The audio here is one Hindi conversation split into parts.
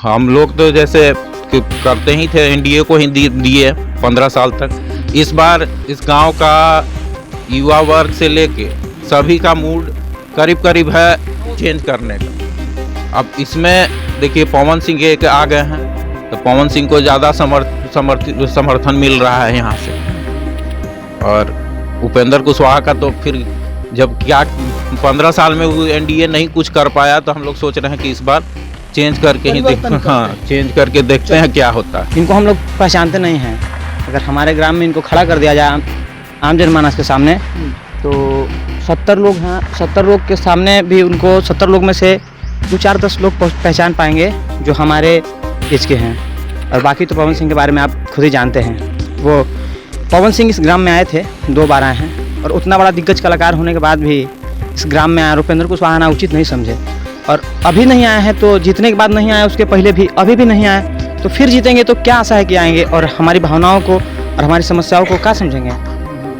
हम लोग तो जैसे करते ही थे, एनडीए को ही दिए 15 साल तक। इस बार इस गांव का युवा वर्ग से लेके सभी का मूड करीब करीब है चेंज करने का। अब इसमें देखिए पवन सिंह एक आ गए हैं, तो पवन सिंह को ज़्यादा समर्थन मिल रहा है यहाँ से। और उपेंद्र कुशवाहा का तो फिर जब क्या 15 साल में वो एनडीए नहीं कुछ कर पाया, तो हम लोग सोच रहे हैं कि इस बार चेंज करके ही चेंज करके देखते हैं क्या होता है। इनको हम लोग पहचानते नहीं हैं। अगर हमारे ग्राम में इनको खड़ा कर दिया जाए आम जनमानस के सामने, तो 70 लोग हैं, 70 लोग के सामने भी उनको 70 लोग में से 2-4-10 लोग पहचान पाएंगे जो हमारे एज के हैं। और बाकी तो पवन सिंह के बारे में आप खुद ही जानते हैं। वो पवन सिंह इस ग्राम में आए थे, 2 बार आए हैं, और उतना बड़ा दिग्गज कलाकार होने के बाद भी इस ग्राम में आए। उपेंद्र कुशवाहा आना उचित नहीं समझे, और अभी नहीं आए हैं तो जीतने के बाद नहीं आए, उसके पहले भी अभी भी नहीं आए, तो फिर जीतेंगे तो क्या आशा है कि आएंगे और हमारी भावनाओं को और हमारी समस्याओं को क्या समझेंगे?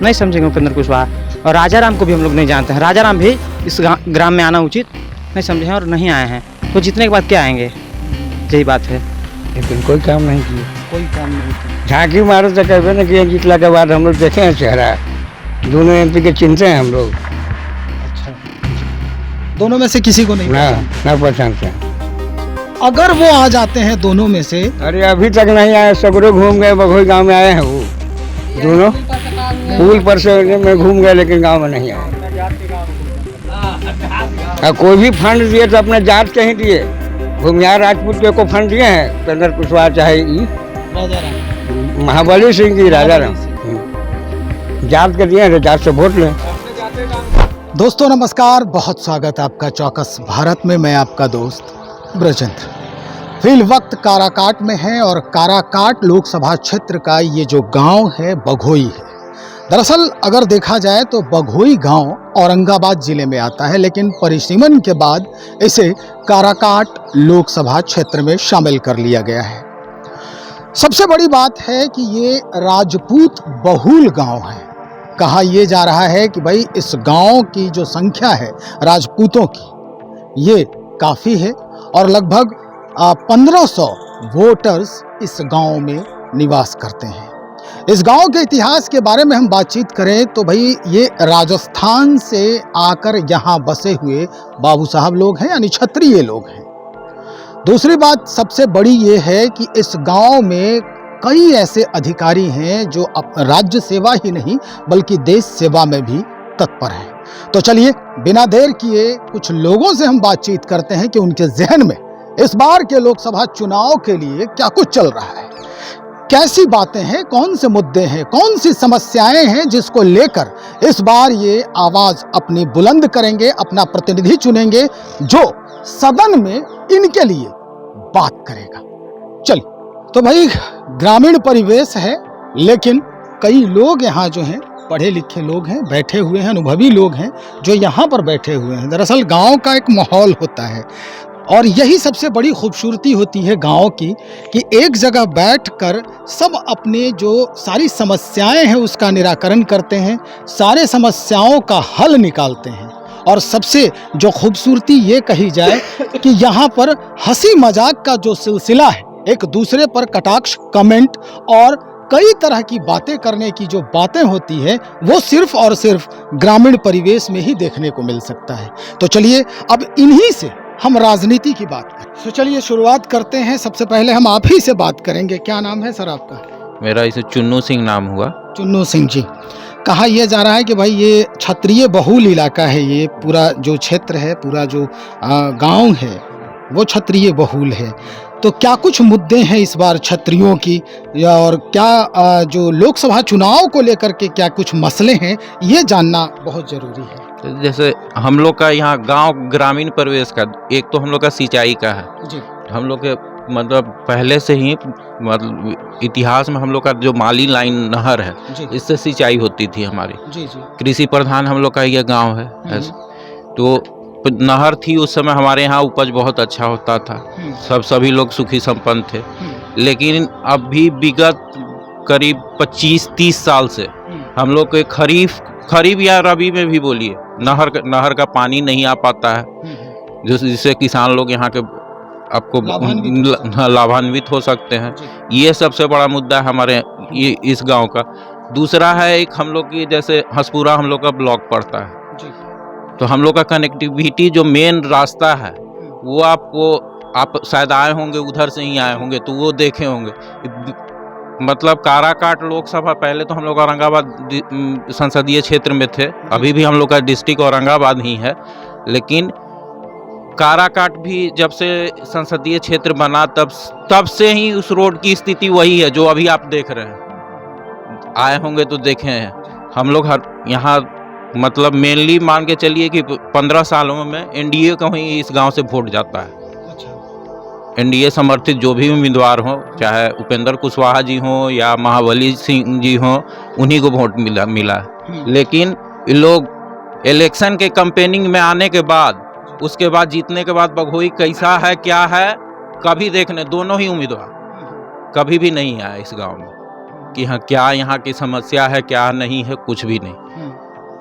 नहीं समझेंगे उपेंद्र कुशवाहा। और राजा राम को भी हम लोग नहीं जानते हैं। राजा राम भी इस ग्राम में आना उचित नहीं समझे हैं और नहीं आए हैं, तो जीतने के बाद क्या आएंगे? यही बात है। लेकिन कोई काम नहीं किया, कोई काम नहीं किया। झांकी मारो तो कहते ना कि जीतला के बाद हम लोग देखे हैं चेहरा, दोनों एमपी के चिंते हैं हम लोग। अच्छा, दोनों में से किसी को नहीं ना पहचानते हैं। अगर वो आ जाते हैं दोनों में से, अरे अभी तक नहीं आए, सगरो घूम गए, बघोई गांव में आए हैं वो दोनों, पुल पर से में घूम गए लेकिन गांव में नहीं आए। कोई भी फंड दिए तो अपने जात के ही दिए। भूमियार राजपूत के को फंड दिए हैं, उपेंद्र कुशवाहा चाहे महाबली सिंह जी, राजा राम जात के दिए हैं, जात से वोट लें। दोस्तों नमस्कार, बहुत स्वागत है आपका चौकस भारत में। मैं आपका दोस्त ब्रजेंद्र फिल वक्त काराकाट में है, और काराकाट लोकसभा क्षेत्र का ये जो गांव है बघोई है। दरअसल अगर देखा जाए तो बघोई गांव औरंगाबाद जिले में आता है, लेकिन परिसीमन के बाद इसे काराकाट लोकसभा क्षेत्र में शामिल कर लिया गया है। सबसे बड़ी बात है कि ये राजपूत बहुल गांव है। कहा यह जा रहा है कि भाई इस गांव की जो संख्या है राजपूतों की, ये काफ़ी है, और लगभग 1500 वोटर्स इस गांव में निवास करते हैं। इस गांव के इतिहास के बारे में हम बातचीत करें तो भाई ये राजस्थान से आकर यहाँ बसे हुए बाबू साहब लोग हैं, यानी क्षत्रिय लोग हैं। दूसरी बात सबसे बड़ी ये है कि इस गांव में कई ऐसे अधिकारी हैं जो राज्य सेवा ही नहीं बल्कि देश सेवा में भी तत्पर हैं। तो चलिए बिना देर किए कुछ लोगों से हम बातचीत करते हैं कि उनके जहन में इस बार के लोकसभा चुनाव के लिए क्या कुछ चल रहा है, कैसी बातें हैं, कौन से मुद्दे हैं, कौन सी समस्याएं हैं जिसको लेकर इस बार ये आवाज अपनी बुलंद करेंगे, अपना प्रतिनिधि चुनेंगे जो सदन में इनके लिए बात करेगा। चलिए, तो भाई ग्रामीण परिवेश है, लेकिन कई लोग यहाँ जो हैं पढ़े लिखे लोग हैं, बैठे हुए हैं, अनुभवी लोग हैं जो यहाँ पर बैठे हुए हैं। दरअसल गांव का एक माहौल होता है, और यही सबसे बड़ी खूबसूरती होती है गांव की कि एक जगह बैठकर सब अपने जो सारी समस्याएं हैं उसका निराकरण करते हैं, सारे समस्याओं का हल निकालते हैं। और सबसे जो खूबसूरती ये कही जाए कि यहाँ पर हंसी मजाक का जो सिलसिला है, एक दूसरे पर कटाक्ष, कमेंट और कई तरह की बातें करने की जो बातें होती है, वो सिर्फ और सिर्फ ग्रामीण परिवेश में ही देखने को मिल सकता है। तो चलिए अब इन्हीं से हम राजनीति की बात करें। तो चलिए शुरुआत करते हैं। सबसे पहले हम आप ही से बात करेंगे। क्या नाम है सर आपका? मेरा इसे चुन्नू सिंह नाम हुआ। चुन्नू सिंह जी, कहा यह जा रहा है कि भाई ये क्षत्रिय बहुल इलाका है, ये पूरा जो क्षेत्र है, पूरा जो गांव है वो क्षत्रिय बहुल है। तो क्या कुछ मुद्दे हैं इस बार क्षत्रियों की, और क्या जो लोकसभा चुनाव को लेकर के क्या कुछ मसले हैं, ये जानना बहुत जरूरी है। जैसे हम लोग का यहाँ गांव ग्रामीण परिवेश का, एक तो हम लोग का सिंचाई का है जी। हम लोग के मतलब पहले से ही मतलब इतिहास में हम लोग का जो माली लाइन नहर है, इससे सिंचाई होती थी हमारी। जी जी। कृषि प्रधान हम लोग का ये गांव है। तो नहर थी उस समय, हमारे यहाँ उपज बहुत अच्छा होता था, सभी लोग सुखी संपन्न थे। लेकिन अभी विगत करीब 25-30 साल से हम लोग के खरीफ या रबी में भी बोलिए नहर का पानी नहीं आ पाता है, जिससे किसान लोग यहाँ के आपको लाभान्वित लाभान्वित हो सकते हैं। ये सबसे बड़ा मुद्दा है हमारे ये इस गांव का। दूसरा है एक हम लोग की जैसे हंसपुरा हम लोग का ब्लॉक पड़ता है, जी। तो हम लोग का कनेक्टिविटी जो मेन रास्ता है वो आप शायद आए होंगे, उधर से ही आए होंगे तो वो देखे होंगे। मतलब काराकाट लोकसभा पहले तो हम लोग औरंगाबाद संसदीय क्षेत्र में थे, अभी भी हम लोग का डिस्ट्रिक्ट औरंगाबाद ही है, लेकिन काराकाट भी जब से संसदीय क्षेत्र बना तब से ही उस रोड की स्थिति वही है जो अभी आप देख रहे हैं। आए होंगे तो देखे हैं हम लोग यहाँ मतलब मेनली मान के चलिए कि 15 सालों में एनडीए का ही इस गांव से वोट जाता है। एनडीए समर्थित जो भी उम्मीदवार हो, चाहे उपेंद्र कुशवाहा जी हों या महाबली सिंह जी हों, उन्हीं को वोट मिला है। लेकिन इन लोग इलेक्शन के कैंपेनिंग में आने के बाद, उसके बाद जीतने के बाद बघोई कैसा है क्या है कभी देखने दोनों ही उम्मीदवार कभी भी नहीं आया इस गांव में कि हाँ क्या यहाँ की समस्या है क्या नहीं है, कुछ भी नहीं।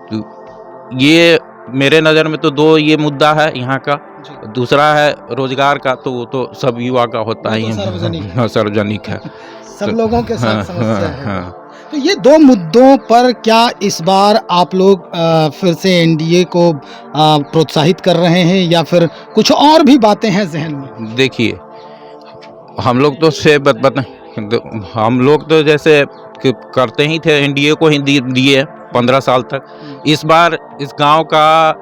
तो ये मेरे नज़र में तो दो ये मुद्दा है यहाँ का। दूसरा है रोजगार का, तो वो तो सब युवा का होता ही है, सार्वजनिक है, सब लोगों के साथ समस्या है। हाँ। तो ये दो मुद्दों पर क्या इस बार आप लोग फिर से एनडीए को प्रोत्साहित कर रहे हैं या फिर कुछ और भी बातें हैं जहन में? देखिए हम लोग तो से हम लोग तो जैसे करते ही थे, एनडीए को ही दिए 15 साल तक। इस बार इस गांव का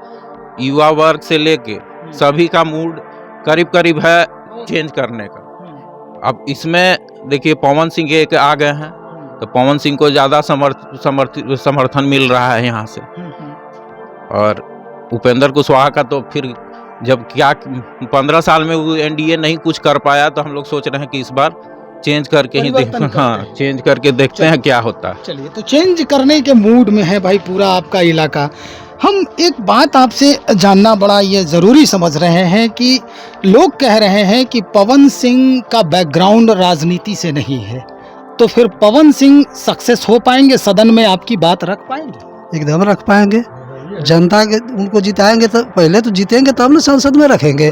युवा वर्ग से लेके सभी का मूड करीब करीब है चेंज करने का। अब इसमें देखिए पवन सिंह एक आ गए हैं, तो पवन सिंह को ज़्यादा समर्थन मिल रहा है यहाँ से, और उपेंद्र कुशवाहा का तो फिर जब क्या 15 साल में वो एनडीए नहीं कुछ कर पाया, तो हम लोग सोच रहे हैं कि इस बार चेंज करके ही चेंज करके देखते हैं क्या होता है। चलिए, तो चेंज करने के मूड में है भाई पूरा आपका इलाका। हम एक बात आपसे जानना बड़ा ये ज़रूरी समझ रहे हैं कि लोग कह रहे हैं कि पवन सिंह का बैकग्राउंड राजनीति से नहीं है, तो फिर पवन सिंह सक्सेस हो पाएंगे, सदन में आपकी बात रख पाएंगे? एकदम रख पाएंगे। जनता के उनको जिताएंगे तो पहले तो जीतेंगे तब ना संसद में रखेंगे,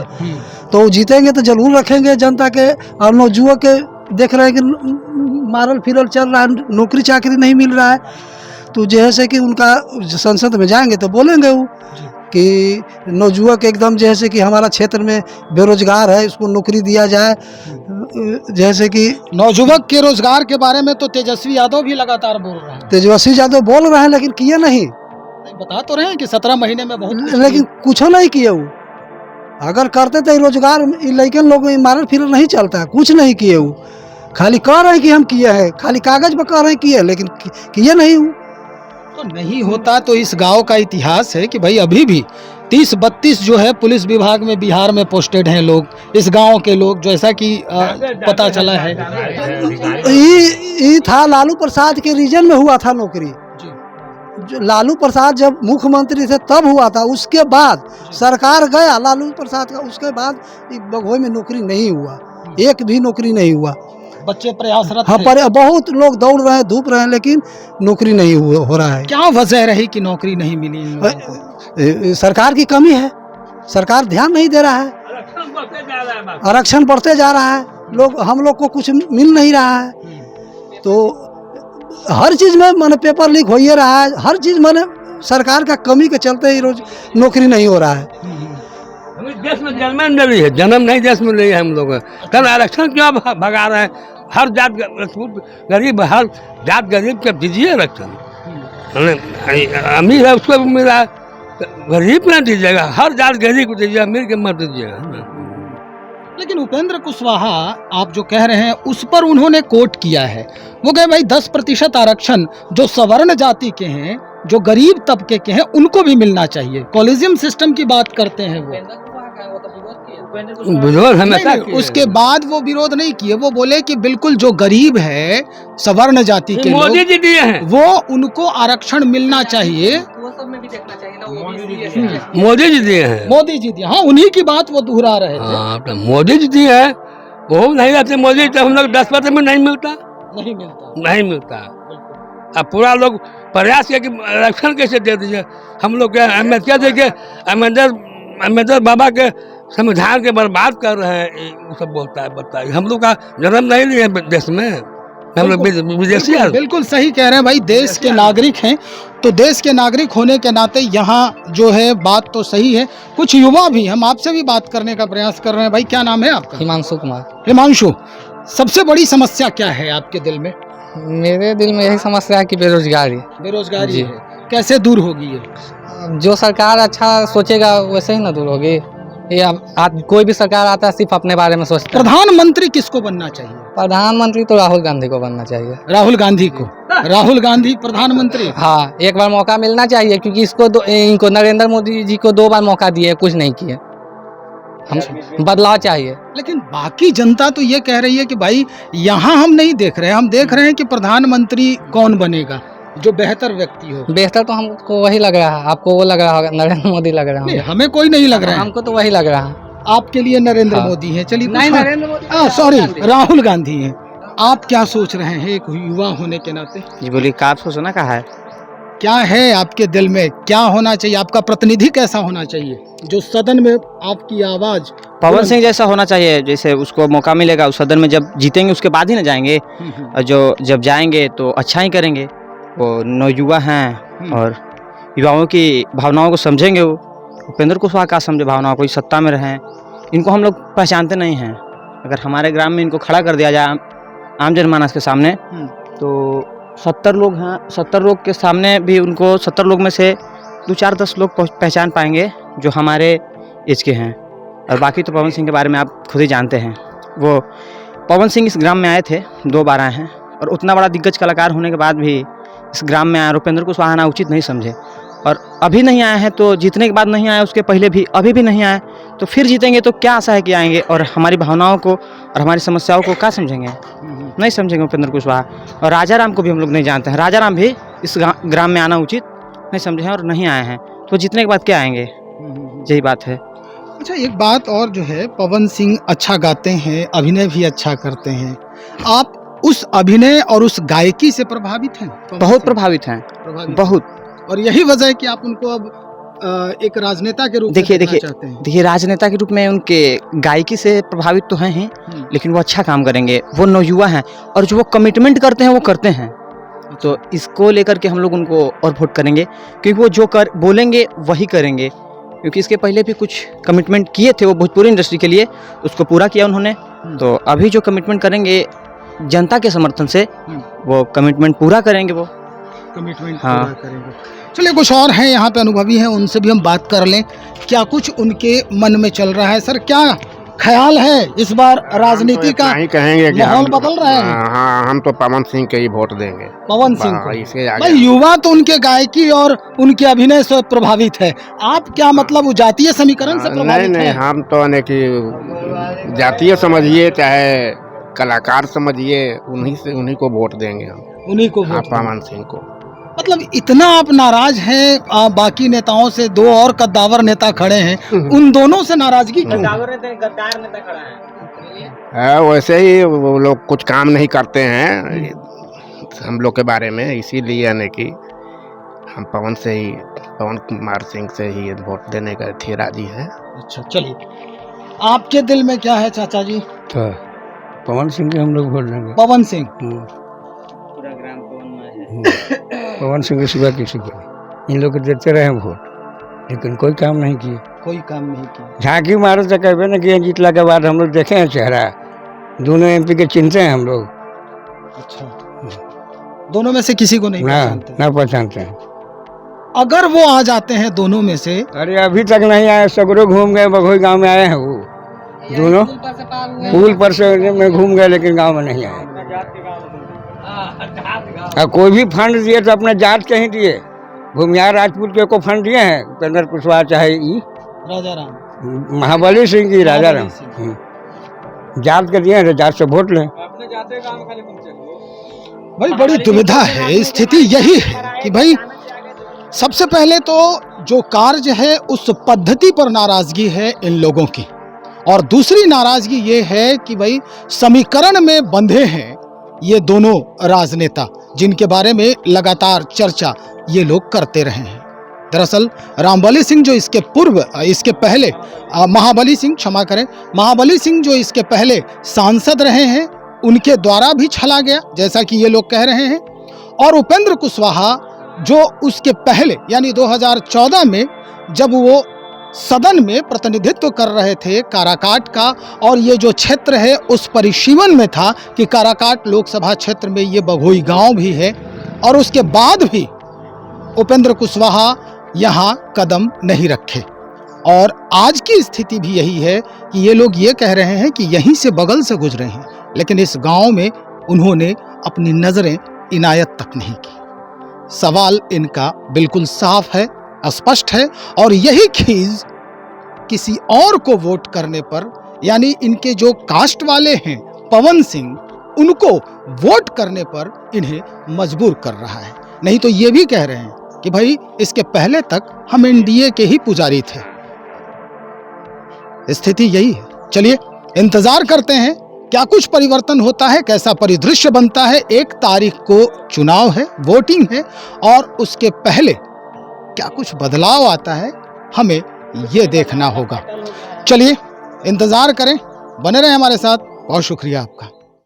तो जीतेंगे तो जरूर रखेंगे जनता के। और नौजुवक के देख रहे हैं कि मारल फिरल चल रहा है, नौकरी चाकरी नहीं मिल रहा है, तो जैसे कि उनका संसद में जाएंगे तो बोलेंगे वो कि नौजुवक एकदम जैसे कि हमारा क्षेत्र में बेरोजगार है, उसको नौकरी दिया जाए। जैसे कि नौजुवक के रोजगार के बारे में तो तेजस्वी यादव भी लगातार बोल रहे हैं। तेजस्वी यादव बोल रहे हैं लेकिन किए नहीं। बता तो रहे हैं कि 17 महीने में बहुत, लेकिन कुछ नहीं किए वो। अगर करते तो रोजगार लेकिन लोग मारल फिरल नहीं चलता, कुछ नहीं किए वो। खाली कह रहे हैं कि हम किए हैं, खाली कागज पर कह रहे हैं किए, लेकिन किए नहीं वो। तो नहीं होता तो इस गांव का इतिहास है कि भाई अभी भी 30-32 जो है पुलिस विभाग में बिहार में पोस्टेड हैं लोग, इस गांव के लोग, जैसा कि पता चला है। ये था लालू प्रसाद के रीजन में हुआ था नौकरी, जो लालू प्रसाद जब मुख्यमंत्री थे तब हुआ था। उसके बाद सरकार गया लालू प्रसाद का, उसके बाद बघोई में नौकरी नहीं हुआ, एक भी नौकरी नहीं हुआ। बच्चे प्रयासरत हाँ, पर बहुत लोग दौड़ रहे हैं, धूप रहे हैं, लेकिन नौकरी नहीं हो रहा है। क्या वजह रही कि नौकरी नहीं मिली इन लोगों को? सरकार की कमी है, सरकार ध्यान नहीं दे रहा है, आरक्षण बढ़ते जा रहा है, हम लोग को कुछ मिल नहीं रहा है। तो हर चीज़ में माने पेपर लीक हो ही रहा है, हर चीज़ माने सरकार का कमी के चलते ही रोज नौकरी नहीं हो रहा है। देश में जन्म नहीं है, जन्म नहीं देश में नहीं है हम लोग, कल आरक्षण क्यों भगा रहे हैं? हर जात गरीब, हर जात गरीब के दीजिए आरक्षण। अमीर है उसको भी मिला, गरीब ना दीजिएगा, हर जात गरीब को दीजिएगा, अमीर के मत दीजिएगा। लेकिन उपेंद्र कुशवाहा आप जो कह रहे हैं उस पर उन्होंने कोट किया है, वो कहे भाई 10% आरक्षण जो सवर्ण जाति के हैं, जो गरीब तबके के हैं, उनको भी मिलना चाहिए। कॉलेजियम सिस्टम की बात करते हैं वो। विरोध हमेशा नहीं, उसके बाद वो विरोध नहीं किए, वो बोले कि बिल्कुल जो गरीब है सवर्ण जाति के मोदी लोग, जी दिए हैं, वो उनको आरक्षण मिलना चाहिए। मोदी जी दिए हैं, मोदी जी दिए, हाँ उन्हीं की बात वो दोहरा रहे थे। हाँ, तो मोदी जी दिए हैं, वो नहीं रहते मोदी तो हम लोग 10% में नहीं मिलता, नहीं मिलता। अब पूरा लोग प्रयास किया कि आरक्षण कैसे दे दीजिए हम लोग के। अम्बेडकर देखिए, अम्बेडकर बाबा के संविधान के बर्बाद कर रहे हैं, वो सब बोलता है। बताइए, हम लोग का जन्म नहीं लिए देश में, हम लोग विदेशी हैं। बिल्कुल सही कह रहे हैं भाई, देश के नागरिक हैं तो देश के नागरिक होने के नाते यहाँ जो है बात तो सही है। कुछ युवा भी, हम आपसे भी बात करने का प्रयास कर रहे हैं। भाई क्या नाम है आपका? हिमांशु कुमार। हिमांशु, सबसे बड़ी समस्या क्या है आपके दिल में? मेरे दिल में यही समस्या है कि बेरोजगारी। बेरोजगारी जी। है, कैसे दूर होगी ये? जो सरकार अच्छा सोचेगा वैसे ही ना दूर होगी। ये आज कोई भी सरकार आता है सिर्फ अपने बारे में सोचता है। प्रधानमंत्री किसको बनना चाहिए? प्रधानमंत्री तो राहुल गांधी को बनना चाहिए। राहुल गांधी को? राहुल गांधी प्रधानमंत्री? हाँ, एक बार मौका मिलना चाहिए, क्योंकि इनको नरेंद्र मोदी जी को 2 बार मौका दिए, कुछ नहीं किए। हम बदलाव चाहिए। लेकिन बाकी जनता तो ये कह रही है कि भाई यहाँ हम नहीं देख रहे हैं, हम देख रहे हैं कि प्रधानमंत्री कौन बनेगा जो बेहतर व्यक्ति हो। बेहतर तो हमको वही लग रहा है, आपको वो लग रहा होगा, नरेंद्र मोदी लग रहा नहीं, है। हमें कोई नहीं लग रहा है। हमको तो वही लग रहा है। आपके लिए नरेंद्र हाँ। मोदी है। चलिए नहीं, नरेंद्र मोदी, सॉरी, राहुल गांधी है। आप क्या सोच रहे हैं एक युवा होने के नाते? जी बोलिए, क्या सोचना कहा है? क्या है आपके दिल में, क्या होना चाहिए? आपका प्रतिनिधि कैसा होना चाहिए जो सदन में आपकी आवाज? पवन सिंह जैसा होना चाहिए, जैसे उसको मौका मिलेगा उस सदन में, जब जीतेंगे उसके बाद ही ना जाएंगे। और जो जब जाएंगे तो अच्छा ही करेंगे। वो नौयुवा हैं और युवाओं की भावनाओं को समझेंगे। वो उपेंद्र कुशवाहा का समझे भावनाओं को, सत्ता में रहें। इनको हम लोग पहचानते नहीं हैं। अगर हमारे ग्राम में इनको खड़ा कर दिया जाए आम जनमानस के सामने, तो 70 लोग हैं, 70 लोग के सामने भी उनको 70 लोग में से 2-4-10 लोग पहचान पाएंगे जो हमारे एज के हैं। और बाकी तो पवन सिंह के बारे में आप खुद ही जानते हैं। वो पवन सिंह इस ग्राम में आए थे, 2 बार आए हैं, और उतना बड़ा दिग्गज कलाकार होने के बाद भी इस ग्राम में आए। उपेंद्र कुशवाहा आना उचित नहीं समझे, और अभी नहीं आए हैं तो जीतने के बाद नहीं आए, उसके पहले भी अभी भी नहीं आए, तो फिर जीतेंगे तो क्या आशा है कि आएंगे और हमारी भावनाओं को और हमारी समस्याओं को क्या समझेंगे? नहीं समझेंगे उपेंद्र कुशवाहा। और राजा राम को भी हम लोग नहीं जानते हैं। राजा राम भी इस ग्राम में आना उचित नहीं समझे हैं और नहीं आए हैं, तो जीतने के बाद क्या आएंगे? यही बात है। अच्छा, एक बात और जो है, पवन सिंह अच्छा गाते हैं, अभिनय भी अच्छा करते हैं। आप उस अभिनय और उस गायकी से प्रभावित हैं? बहुत प्रभावित हैं, बहुत। और यही वजह है कि आप उनको अब एक राजनेता के रूप में देखना चाहते हैं। देखिए, राजनेता के रूप में उनके गायकी से प्रभावित तो हैं ही, लेकिन वो अच्छा काम करेंगे। वो नौयुवा हैं और जो वो कमिटमेंट करते हैं वो करते हैं। तो इसको लेकर के हम लोग उनको और वोट करेंगे, क्योंकि वो जो बोलेंगे वही करेंगे। क्योंकि इसके पहले भी कुछ कमिटमेंट किए थे वो भोजपुरी इंडस्ट्री के लिए, उसको पूरा किया उन्होंने। तो अभी जो कमिटमेंट करेंगे जनता के समर्थन से, वो कमिटमेंट पूरा करेंगे। वो कमिटमेंट पूरा करेंगे। चलिए, कुछ और हैं यहाँ पे अनुभवी हैं, उनसे भी हम बात कर लें। क्या कुछ उनके मन में चल रहा है? सर, क्या ख्याल है इस बार राजनीति का? नहीं कहेंगे कि माहौल बदल रहा है। हाँ, हम तो पवन सिंह के ही वोट देंगे। पवन सिंह को? इसके आगे भाई, युवा तो उनके गायकी और उनके अभिनय से प्रभावित है। आप क्या मतलब वो जातीय समीकरण से प्रभावित नहीं, है? हम तो यानी कि जातीय समझिए चाहे कलाकार समझिए, उन्हीं को वोट देंगे हम। उन्हीं को हाँ, वोट पवन सिंह को। मतलब इतना आप नाराज हैं बाकी नेताओं से? 2 और कद्दावर नेता खड़े हैं, उन दोनों से नाराजगी क्यों? गद्दार नेता खड़ा है। वैसे ही वो लोग कुछ काम नहीं करते हैं हम लोग के बारे में, इसीलिए यानी कि हम पवन कुमार सिंह से ही वोट देने का थे राजी है। अच्छा, चलिए, आपके दिल में क्या है चाचा जी? तो पवन सिंह के हम लोग वोट देंगे। पवन सिंह? पूरा ग्राम पवन है। पवन सिंह के सिवा किसी को नहीं। इन लोग को देते रहे वोट, लेकिन कोई काम नहीं किए। कोई काम नहीं किया। झांकी मारो तो कहते ना कि जीतला के बाद हम लोग देखे हैं चेहरा, दोनों एमपी के चिन्हते हैं हम लोग। अच्छा, दोनों में से किसी को नहीं पहचानते? ना पहचानते हैं। अगर वो आ जाते हैं दोनों में से? अरे अभी तक नहीं आए, सगरो घूम गए, बघोई गांव में आए हैं वो दोनों, पुल पर से में घूम गए, लेकिन गांव में नहीं आए। और कोई भी फंड दिए तो अपने जात के ही दिए। भूमिहार राजपूत के को फंड दिए हैं, उपेंद्र कुशवाहा चाहे राजा राम, महाबली सिंह जी, राजा राम जात के दिए हैं, तो जात से वोट लें। भाई, बड़ी दुविधा है, स्थिति यही है कि भाई सबसे पहले तो जो कार्य है उस पद्धति पर नाराजगी है इन लोगों की, और दूसरी नाराजगी ये है कि भाई समीकरण में बंधे हैं ये दोनों राजनेता, जिनके बारे में लगातार चर्चा ये लोग करते रहे हैं। दरअसल रामबली सिंह जो इसके पहले महाबली सिंह, क्षमा करें, महाबली सिंह जो इसके पहले सांसद रहे हैं, उनके द्वारा भी छला गया, जैसा कि ये लोग कह रहे हैं। और उपेंद्र कुशवाहा जो उसके पहले यानी 2014 में जब वो सदन में प्रतिनिधित्व कर रहे थे काराकाट का, और ये जो क्षेत्र है उस परिसीमन में था कि काराकाट लोकसभा क्षेत्र में ये बघोई गांव भी है, और उसके बाद भी उपेंद्र कुशवाहा यहाँ कदम नहीं रखे। और आज की स्थिति भी यही है कि ये लोग ये कह रहे हैं कि यहीं से बगल से गुजरे हैं, लेकिन इस गांव में उन्होंने अपनी नज़रें इनायत तक नहीं की। सवाल इनका बिल्कुल साफ है, स्पष्ट है, और यही खीज किसी और को वोट करने पर, यानी इनके जो कास्ट वाले हैं पवन सिंह, उनको वोट करने पर इन्हें मजबूर कर रहा है। नहीं तो ये भी कह रहे हैं कि भाई इसके पहले तक हम एनडीए के ही पुजारी थे। स्थिति यही है। चलिए इंतजार करते हैं क्या कुछ परिवर्तन होता है, कैसा परिदृश्य बनता है। 1 तारीख को चुनाव है, वोटिंग है, और उसके पहले क्या कुछ बदलाव आता है, हमें ये देखना होगा। चलिए इंतजार करें, बने रहें हमारे साथ। बहुत शुक्रिया आपका।